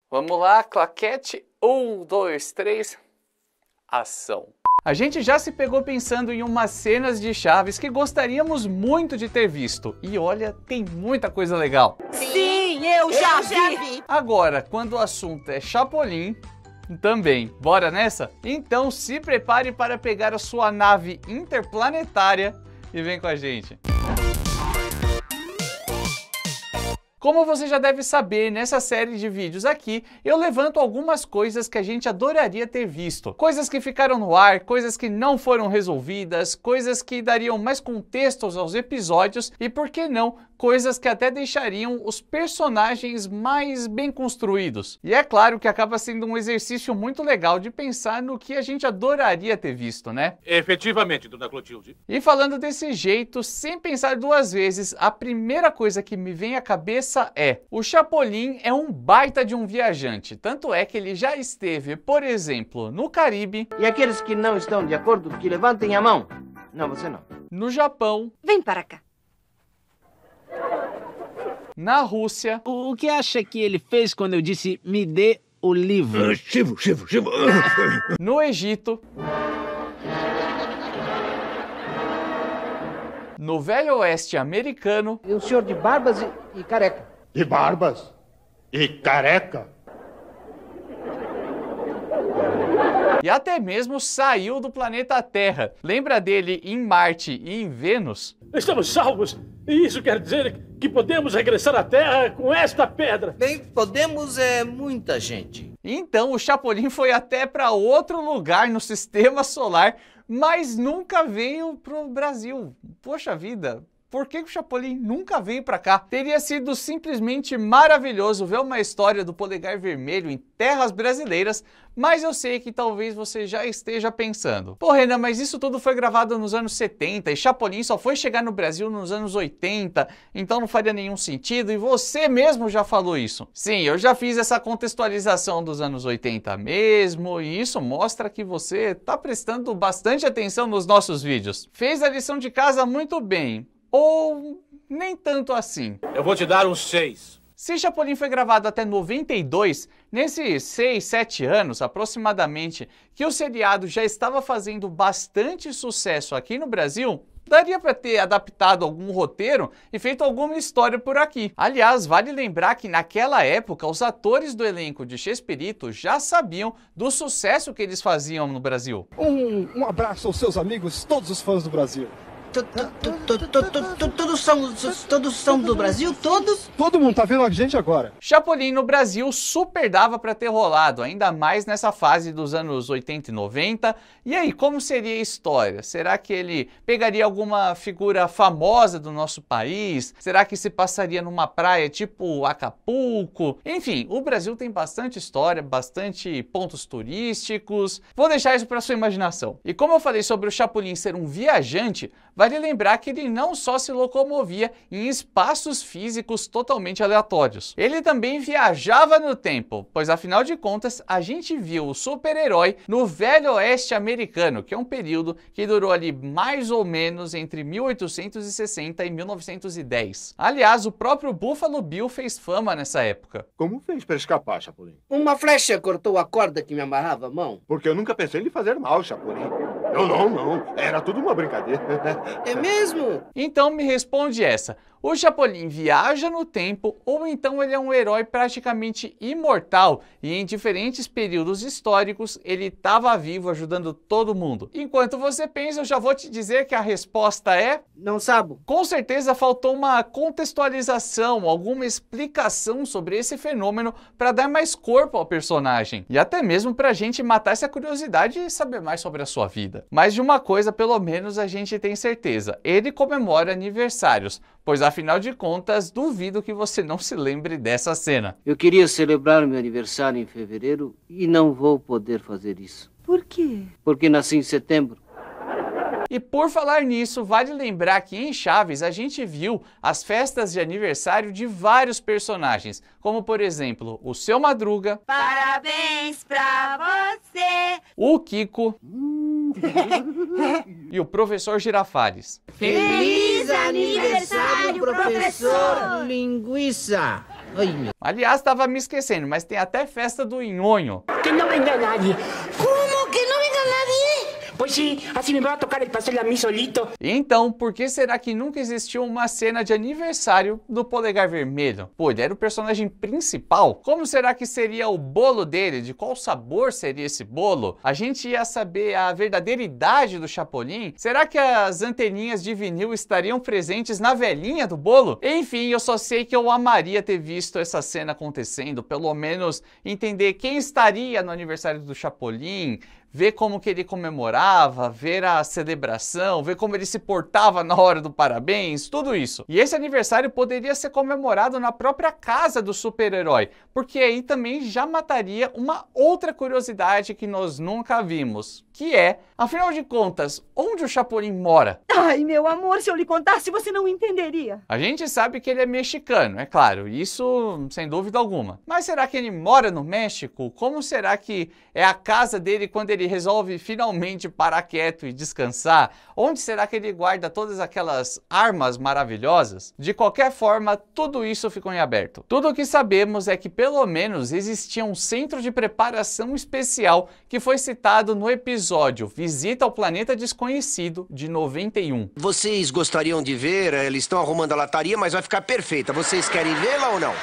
Vamos lá, claquete, 1, 2, 3, ação. A gente já se pegou pensando em umas cenas de Chaves que gostaríamos muito de ter visto. E olha, tem muita coisa legal. Sim, eu já vi! Agora, quando o assunto é Chapolin, também. Bora nessa? Então se prepare para pegar a sua nave interplanetária e vem com a gente. Como você já deve saber, nessa série de vídeos aqui, eu levanto algumas coisas que a gente adoraria ter visto. Coisas que ficaram no ar, coisas que não foram resolvidas, coisas que dariam mais contextos aos episódios e, por que não, coisas que até deixariam os personagens mais bem construídos. E é claro que acaba sendo um exercício muito legal de pensar no que a gente adoraria ter visto, né? Efetivamente, dona Clotilde. E falando desse jeito, sem pensar duas vezes, a primeira coisa que me vem à cabeça é: o Chapolin é um baita de um viajante. Tanto é que ele já esteve, por exemplo, no Caribe. E aqueles que não estão de acordo, que levantem a mão. Não, você não. No Japão. Vem para cá. Na Rússia. O que acha que ele fez quando eu disse me dê o livro? Chivo. No Egito. No Velho Oeste americano. E o senhor de barbas e careca. De barbas e careca. E até mesmo saiu do planeta Terra. Lembra dele em Marte e em Vênus? Estamos salvos! E isso quer dizer que podemos regressar à Terra com esta pedra. Bem, podemos muita gente. Então o Chapolin foi até para outro lugar no sistema solar, mas nunca veio pro Brasil. Poxa vida, por que o Chapolin nunca veio para cá? Teria sido simplesmente maravilhoso ver uma história do Polegar Vermelho em terras brasileiras, mas eu sei que talvez você já esteja pensando: pô, Renan, mas isso tudo foi gravado nos anos 70 e Chapolin só foi chegar no Brasil nos anos 80, então não faria nenhum sentido, e você mesmo já falou isso. Sim, eu já fiz essa contextualização dos anos 80 mesmo, e isso mostra que você tá prestando bastante atenção nos nossos vídeos. Fez a lição de casa muito bem. Ou nem tanto assim. Eu vou te dar uns 6. Se Chapolin foi gravado até 92, nesses 6, 7 anos aproximadamente, que o seriado já estava fazendo bastante sucesso aqui no Brasil, daria para ter adaptado algum roteiro e feito alguma história por aqui. Aliás, vale lembrar que naquela época os atores do elenco de Chespirito já sabiam do sucesso que eles faziam no Brasil. Um abraço aos seus amigos, todos os fãs do Brasil. Todos são do Brasil? Todos? Todo mundo tá vendo a gente agora. Chapolin no Brasil super dava pra ter rolado, ainda mais nessa fase dos anos 80 e 90. E aí, como seria a história? Será que ele pegaria alguma figura famosa do nosso país? Será que se passaria numa praia tipo Acapulco? Enfim, o Brasil tem bastante história, bastante pontos turísticos. Vou deixar isso pra sua imaginação. E como eu falei sobre o Chapolin ser um viajante, vale lembrar que ele não só se locomovia em espaços físicos totalmente aleatórios. Ele também viajava no tempo, pois afinal de contas a gente viu o super-herói no Velho Oeste americano, que é um período que durou ali mais ou menos entre 1860 e 1910. Aliás, o próprio Buffalo Bill fez fama nessa época. Como fez para escapar, Chapolin? Uma flecha cortou a corda que me amarrava a mão. Porque eu nunca pensei em lhe fazer mal, Chapolin. Não. Era tudo uma brincadeira. É mesmo? Então me responde essa: o Chapolin viaja no tempo ou então ele é um herói praticamente imortal e em diferentes períodos históricos ele estava vivo ajudando todo mundo? Enquanto você pensa, eu já vou te dizer que a resposta é... não sabo. Com certeza faltou uma contextualização, alguma explicação sobre esse fenômeno para dar mais corpo ao personagem e até mesmo para a gente matar essa curiosidade e saber mais sobre a sua vida. Mas de uma coisa pelo menos a gente tem certeza: ele comemora aniversários, pois afinal de contas duvido que você não se lembre dessa cena. Eu queria celebrar meu aniversário em fevereiro e não vou poder fazer isso. Por quê? Porque nasci em setembro. E por falar nisso, vale lembrar que em Chaves a gente viu as festas de aniversário de vários personagens, como por exemplo o Seu Madruga, Parabéns pra você! o Kiko e o Professor Girafales. Feliz aniversário, professor! Linguiça! Ai, meu... Aliás, estava me esquecendo, mas tem até festa do nhonho. Que no venga nadie. ¿Cómo que no venga nadie? Pues sí, así me va a tocar el pastel a mí solito. Então, por que será que nunca existiu uma cena de aniversário do Polegar Vermelho? Pô, ele era o personagem principal. Como será que seria o bolo dele? De qual sabor seria esse bolo? A gente ia saber a verdadeira idade do Chapolin? Será que as anteninhas de vinil estariam presentes na velhinha do bolo? Enfim, eu só sei que eu amaria ter visto essa cena acontecendo, pelo menos entender quem estaria no aniversário do Chapolin, ver como que ele comemorava, ver a celebração, ver como ele se portava na hora do parabéns, tudo isso. E esse aniversário poderia ser comemorado na própria casa do super-herói, porque aí também já mataria uma outra curiosidade que nós nunca vimos, que é, afinal de contas, onde o Chapolin mora? Ai, meu amor, se eu lhe contasse, você não entenderia. A gente sabe que ele é mexicano, é claro, isso sem dúvida alguma. Mas será que ele mora no México? Como será que é a casa dele quando ele resolve finalmente parar quieto e descansar? Onde será que ele guarda todas aquelas armas maravilhosas? De qualquer forma, tudo isso ficou em aberto. Tudo o que sabemos é que pelo menos existia um centro de preparação especial que foi citado no episódio Visita ao Planeta Desconhecido de 91. Vocês gostariam de ver? Eles estão arrumando a lataria, mas vai ficar perfeita. Vocês querem vê-la ou não?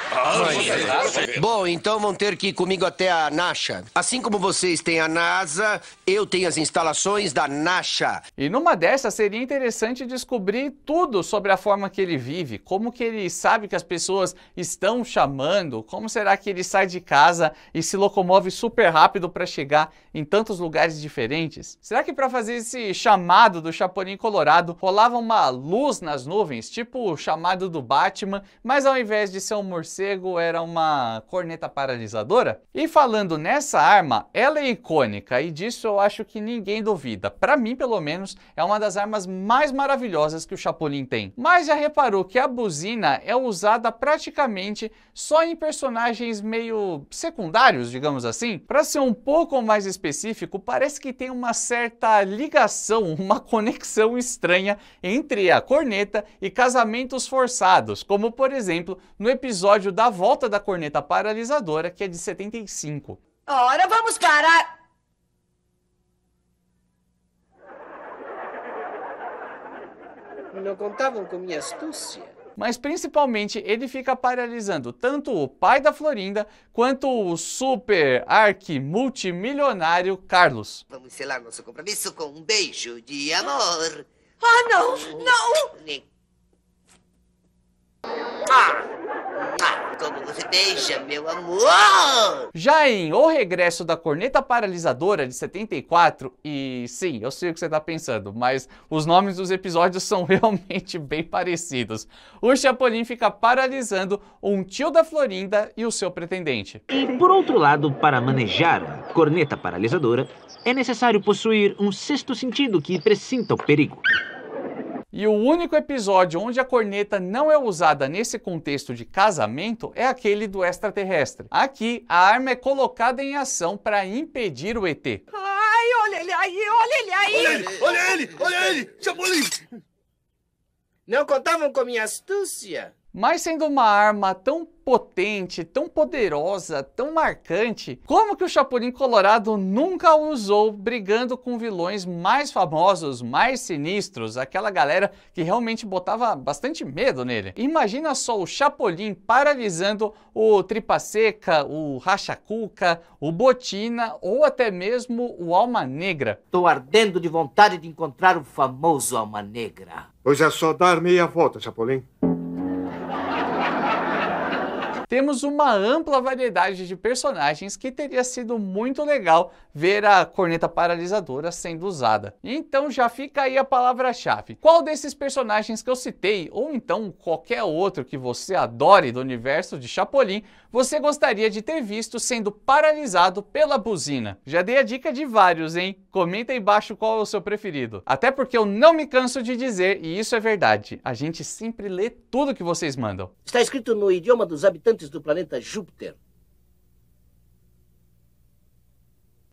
Bom, então vão ter que ir comigo até a NASHA. Assim como vocês têm a NASA, eu tenho as instalações da NASHA. E numa dessas seria interessante descobrir tudo sobre a forma que ele vive, como que ele sabe que as pessoas estão chamando, como será que ele sai de casa e se locomove super rápido para chegar em tantos lugares diferentes? Será que para fazer esse chamado do Chapolin Colorado rolava uma luz nas nuvens, tipo o chamado do Batman, mas ao invés de ser um morcego era uma corneta paralisadora? E falando nessa arma, ela é icônica e disso eu acho que ninguém duvida. Para mim, pelo menos, é uma das armas mais maravilhosas que o Chapolin tem. Mas já reparou que a buzina é usada praticamente só em personagens meio secundários, digamos assim? Para ser um pouco mais específico, parece que tem uma certa ligação, uma conexão estranha entre a corneta e casamentos forçados, como por exemplo no episódio da Volta da Corneta Paralisadora, que é de 75. Ora, vamos parar. Não contavam com minha astúcia. Mas principalmente ele fica paralisando tanto o pai da Florinda quanto o super multimilionário Carlos. Vamos selar nosso compromisso com um beijo de amor. Ah, não, não. Como você beija, meu amor! Já em O Regresso da Corneta Paralisadora de 74, e sim, eu sei o que você está pensando, mas os nomes dos episódios são realmente bem parecidos. O Chapolin fica paralisando um tio da Florinda e o seu pretendente. E por outro lado, para manejar a corneta paralisadora, é necessário possuir um sexto sentido que pressinta o perigo. E o único episódio onde a corneta não é usada nesse contexto de casamento é aquele do extraterrestre. Aqui, a arma é colocada em ação para impedir o ET. Ai, olha ele aí, olha ele aí. Olha ele, olha ele, olha ele, Chapolin! Não contavam com minha astúcia. Mas sendo uma arma tão potente, tão poderosa, tão marcante, como que o Chapolin Colorado nunca a usou brigando com vilões mais famosos, mais sinistros, aquela galera que realmente botava bastante medo nele? Imagina só o Chapolin paralisando o Tripa Seca, o Racha-Cuca, o Botina ou até mesmo o Alma Negra. Tô ardendo de vontade de encontrar o famoso Alma Negra. Pois é só dar meia volta, Chapolin. Temos uma ampla variedade de personagens que teria sido muito legal ver a corneta paralisadora sendo usada. Então já fica aí a palavra-chave. Qual desses personagens que eu citei, ou então qualquer outro que você adore do universo de Chapolin, você gostaria de ter visto sendo paralisado pela buzina? Já dei a dica de vários, hein? Comenta aí embaixo qual é o seu preferido. Até porque eu não me canso de dizer, e isso é verdade, a gente sempre lê tudo que vocês mandam. Está escrito no idioma dos habitantes do planeta Júpiter.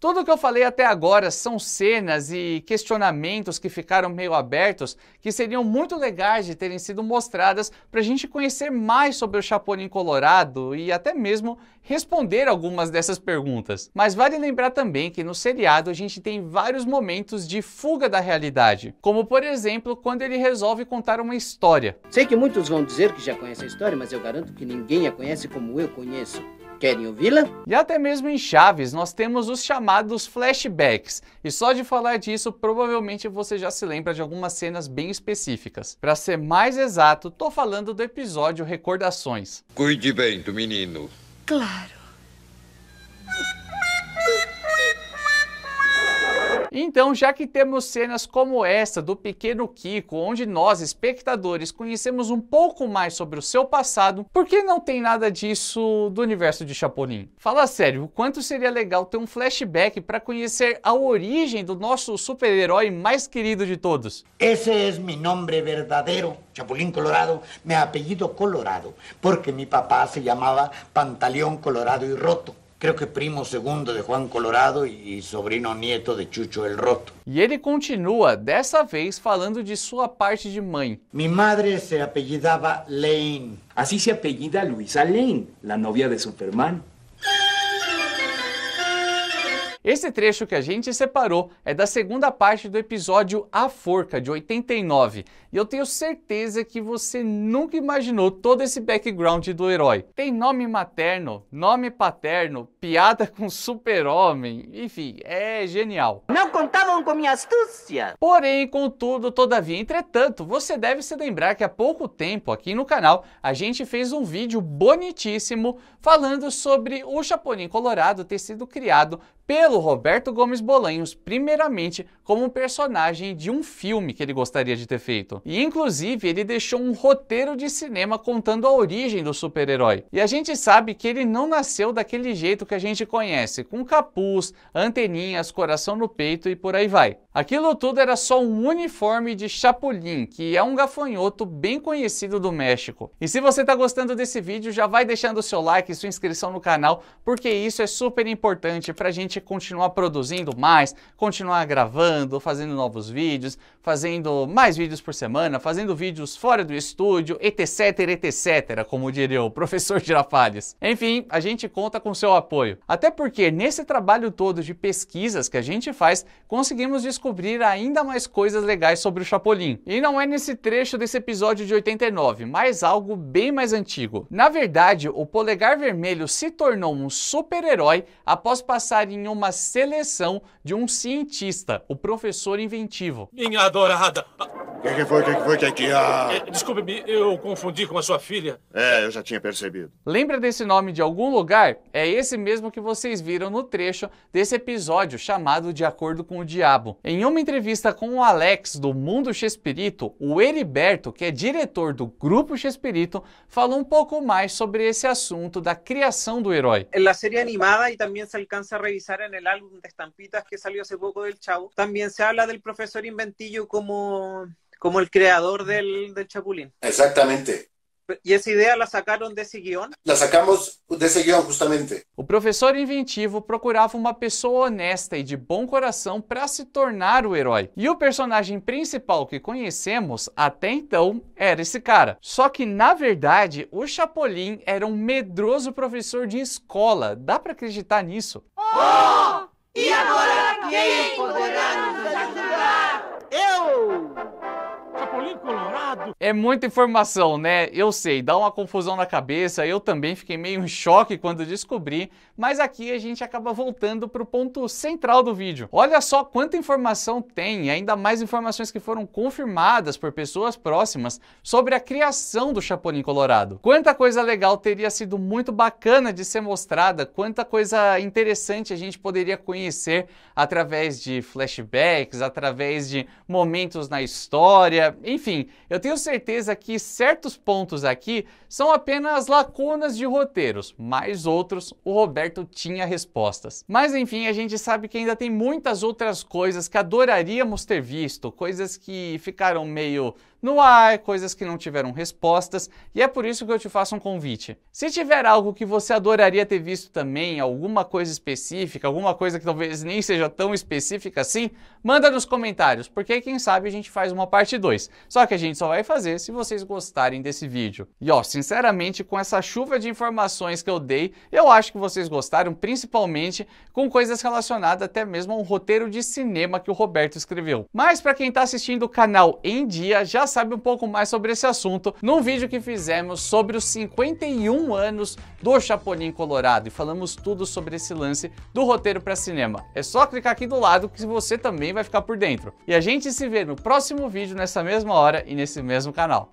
Tudo que eu falei até agora são cenas e questionamentos que ficaram meio abertos, que seriam muito legais de terem sido mostradas para a gente conhecer mais sobre o Chapolin Colorado e até mesmo responder algumas dessas perguntas. Mas vale lembrar também que no seriado a gente tem vários momentos de fuga da realidade, como por exemplo quando ele resolve contar uma história. Sei que muitos vão dizer que já conhecem a história, mas eu garanto que ninguém a conhece como eu conheço. Querem ouvi-la? E até mesmo em Chaves nós temos os chamados flashbacks, e só de falar disso provavelmente você já se lembra de algumas cenas bem específicas. Para ser mais exato, tô falando do episódio Recordações. Cuide bem do menino. Claro. Então, já que temos cenas como essa do Pequeno Kiko, onde nós, espectadores, conhecemos um pouco mais sobre o seu passado, por que não tem nada disso do universo de Chapolin? Fala sério, o quanto seria legal ter um flashback para conhecer a origem do nosso super-herói mais querido de todos? Esse é meu nome verdadeiro, Chapulín Colorado, meu apellido Colorado, porque mi papá se chamava Pantaleón Colorado y Roto. Creo que primo segundo de Juan Colorado y sobrino nieto de Chucho el Roto. E ele continua, dessa vez, falando de sua parte de mãe. Mi madre se apellidaba Lane. Así se apellida Luisa Lane, la novia de Superman. Esse trecho que a gente separou é da segunda parte do episódio A Forca, de 89. E eu tenho certeza que você nunca imaginou todo esse background do herói. Tem nome materno, nome paterno, piada com super-homem, enfim, é genial. Não contavam com minha astúcia. Porém, contudo, todavia, entretanto, você deve se lembrar que há pouco tempo aqui no canal a gente fez um vídeo bonitíssimo falando sobre o Chapolin Colorado ter sido criado pelo Roberto Gomes Bolanhos, primeiramente como um personagem de um filme que ele gostaria de ter feito. E inclusive ele deixou um roteiro de cinema contando a origem do super-herói. E a gente sabe que ele não nasceu daquele jeito que a gente conhece, com capuz, anteninhas, coração no peito e por aí vai. Aquilo tudo era só um uniforme de Chapulin, que é um gafanhoto bem conhecido do México. E se você tá gostando desse vídeo, já vai deixando o seu like e sua inscrição no canal, porque isso é super importante pra gente continuar produzindo mais, continuar gravando, fazendo novos vídeos, fazendo mais vídeos por semana, fazendo vídeos fora do estúdio, etc, etc, como diria o professor Girafales. Enfim, a gente conta com seu apoio. Até porque nesse trabalho todo de pesquisas que a gente faz, conseguimos descobrir ainda mais coisas legais sobre o Chapolin. E não é nesse trecho desse episódio de 89, mas algo bem mais antigo. Na verdade, o Polegar Vermelho se tornou um super-herói após passar em uma seleção de um cientista, o Professor Inventivo. Minha adorada! O que foi? Desculpe-me, eu confundi com a sua filha. É, eu já tinha percebido. Lembra desse nome de algum lugar? É esse mesmo que vocês viram no trecho desse episódio chamado De Acordo com o Diabo. Em uma entrevista com o Alex do Mundo Chespirito, o Heriberto, que é diretor do Grupo Chespirito, falou um pouco mais sobre esse assunto da criação do herói. Na série animada e também se alcança a revisar no álbum de estampitas que salió hace poco del Chavo, también se habla del profesor Inventillo como el creador del Chapulín. Exactamente. ¿Y esa idea la sacaron de ese guión? La sacamos de ese guión justamente. O Professor Inventivo procurava uma pessoa honesta e de bom coração para se tornar o herói. E o personagem principal que conhecemos até então era esse cara. Só que, na verdade, o Chapolin era um medroso professor de escola. Dá para acreditar nisso? Oh! E agora quem poderá nos ajudar? Eu! Chapolin Colorado! É muita informação, né? Eu sei, dá uma confusão na cabeça, eu também fiquei meio em choque quando descobri, mas aqui a gente acaba voltando para o ponto central do vídeo. Olha só quanta informação tem, e ainda mais informações que foram confirmadas por pessoas próximas sobre a criação do Chapolin Colorado. Quanta coisa legal teria sido muito bacana de ser mostrada, quanta coisa interessante a gente poderia conhecer através de flashbacks, através de momentos na história, enfim, eu tenho certeza que certos pontos aqui são apenas lacunas de roteiros, mas outros o Roberto tinha respostas. Mas enfim, a gente sabe que ainda tem muitas outras coisas que adoraríamos ter visto, coisas que ficaram meio no ar, coisas que não tiveram respostas, e é por isso que eu te faço um convite. Se tiver algo que você adoraria ter visto também, alguma coisa específica, alguma coisa que talvez nem seja tão específica assim, manda nos comentários, porque aí quem sabe a gente faz uma parte 2. Só que a gente só vai fazer se vocês gostarem desse vídeo. E ó, sinceramente, com essa chuva de informações que eu dei, eu acho que vocês gostaram, principalmente com coisas relacionadas até mesmo a um roteiro de cinema que o Roberto escreveu. Mas para quem está assistindo o canal em dia, já sabe um pouco mais sobre esse assunto num vídeo que fizemos sobre os 51 anos do Chapolin Colorado e falamos tudo sobre esse lance do roteiro para cinema. É só clicar aqui do lado que você também vai ficar por dentro. E a gente se vê no próximo vídeo nessa mesma hora e nesse mesmo canal.